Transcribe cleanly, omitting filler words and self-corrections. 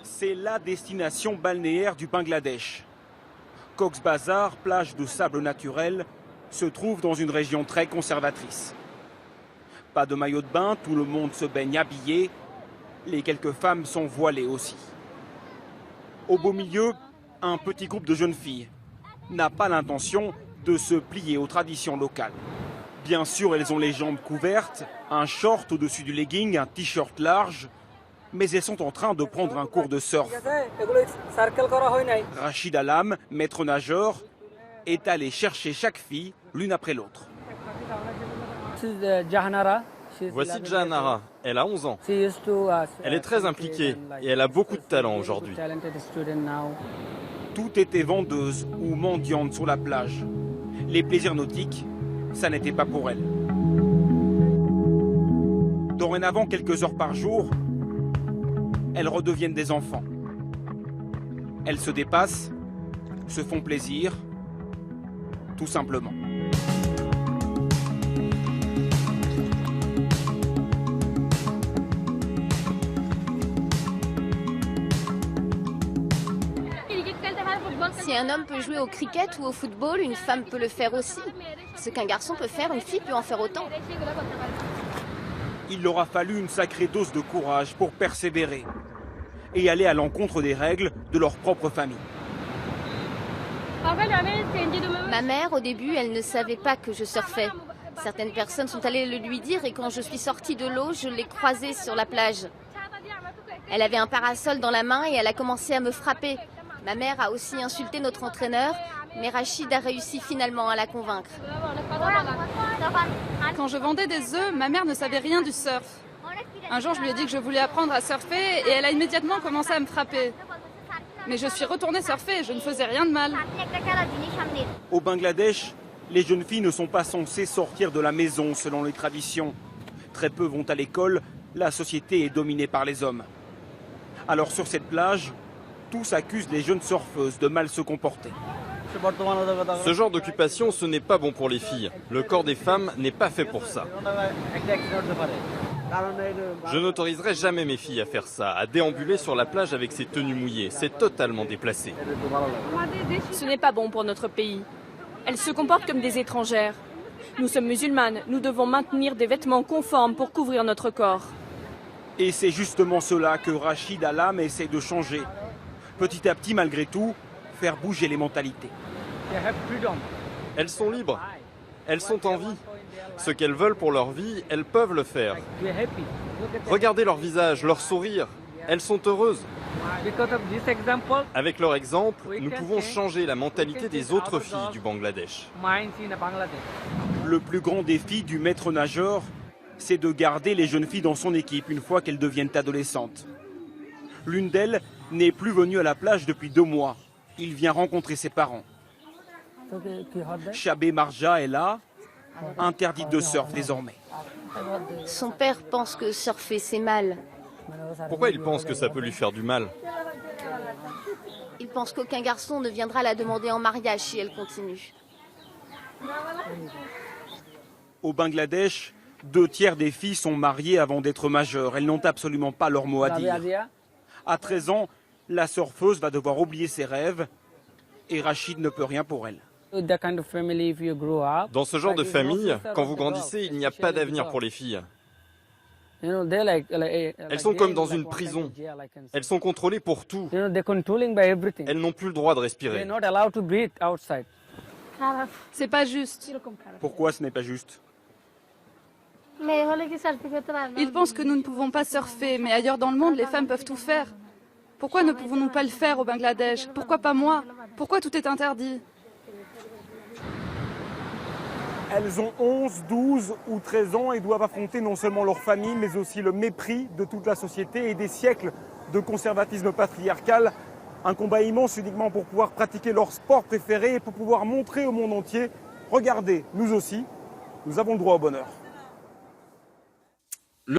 C'est la destination balnéaire du Bangladesh. Cox's Bazar, plage de sable naturel, se trouve dans une région très conservatrice. Pas de maillot de bain, tout le monde se baigne habillé. Les quelques femmes sont voilées aussi. Au beau milieu, un petit groupe de jeunes filles n'a pas l'intention de se plier aux traditions locales. Bien sûr, elles ont les jambes couvertes, un short au-dessus du legging, un t-shirt large, mais elles sont en train de prendre un cours de surf. Rachid Alam, maître nageur, est allé chercher chaque fille l'une après l'autre. Voici Jahanara, elle a 11 ans. Elle est très impliquée et elle a beaucoup de talent aujourd'hui. Tout était vendeuse ou mendiante sur la plage. Les plaisirs nautiques, ça n'était pas pour elle. Dorénavant, quelques heures par jour, elles redeviennent des enfants. Elles se dépassent, se font plaisir, tout simplement. Si un homme peut jouer au cricket ou au football, une femme peut le faire aussi. Ce qu'un garçon peut faire, une fille peut en faire autant. Il leur a fallu une sacrée dose de courage pour persévérer et aller à l'encontre des règles de leur propre famille. Ma mère, au début, elle ne savait pas que je surfais. Certaines personnes sont allées le lui dire et quand je suis sortie de l'eau, je l'ai croisée sur la plage. Elle avait un parasol dans la main et elle a commencé à me frapper. Ma mère a aussi insulté notre entraîneur, mais Rachid a réussi finalement à la convaincre. Quand je vendais des œufs, ma mère ne savait rien du surf. Un jour, je lui ai dit que je voulais apprendre à surfer et elle a immédiatement commencé à me frapper. Mais je suis retournée surfer et je ne faisais rien de mal. Au Bangladesh, les jeunes filles ne sont pas censées sortir de la maison selon les traditions. Très peu vont à l'école, la société est dominée par les hommes. Alors sur cette plage, tous accusent les jeunes surfeuses de mal se comporter. Ce genre d'occupation, ce n'est pas bon pour les filles. Le corps des femmes n'est pas fait pour ça. Je n'autoriserai jamais mes filles à faire ça, à déambuler sur la plage avec ces tenues mouillées. C'est totalement déplacé. Ce n'est pas bon pour notre pays. Elles se comportent comme des étrangères. Nous sommes musulmanes, nous devons maintenir des vêtements conformes pour couvrir notre corps. Et c'est justement cela que Rachid Alam essaie de changer. Petit à petit, malgré tout, faire bouger les mentalités. Elles sont libres, elles sont en vie. Ce qu'elles veulent pour leur vie, elles peuvent le faire. Regardez leur visage, leur sourire, elles sont heureuses. Avec leur exemple, nous pouvons changer la mentalité des autres filles du Bangladesh. Le plus grand défi du maître nageur, c'est de garder les jeunes filles dans son équipe une fois qu'elles deviennent adolescentes. L'une d'elles n'est plus venue à la plage depuis 2 mois. Il vient rencontrer ses parents. Shabé Marja est là, interdite de surf désormais. Son père pense que surfer, c'est mal. Pourquoi il pense que ça peut lui faire du mal? Il pense qu'aucun garçon ne viendra la demander en mariage si elle continue. Au Bangladesh, 2 tiers des filles sont mariées avant d'être majeures. Elles n'ont absolument pas leur mot à dire. À 13 ans, la surfeuse va devoir oublier ses rêves et Rachid ne peut rien pour elle. Dans ce genre de famille, quand vous grandissez, il n'y a pas d'avenir pour les filles. Elles sont comme dans une prison. Elles sont contrôlées pour tout. Elles n'ont plus le droit de respirer. C'est pas juste. Pourquoi ce n'est pas juste? Ils pensent que nous ne pouvons pas surfer, mais ailleurs dans le monde, les femmes peuvent tout faire. Pourquoi ne pouvons-nous pas le faire au Bangladesh? Pourquoi pas moi? Pourquoi tout est interdit? Elles ont 11, 12 ou 13 ans et doivent affronter non seulement leur famille, mais aussi le mépris de toute la société et des siècles de conservatisme patriarcal. Un combat immense uniquement pour pouvoir pratiquer leur sport préféré et pour pouvoir montrer au monde entier, regardez, nous aussi, nous avons le droit au bonheur.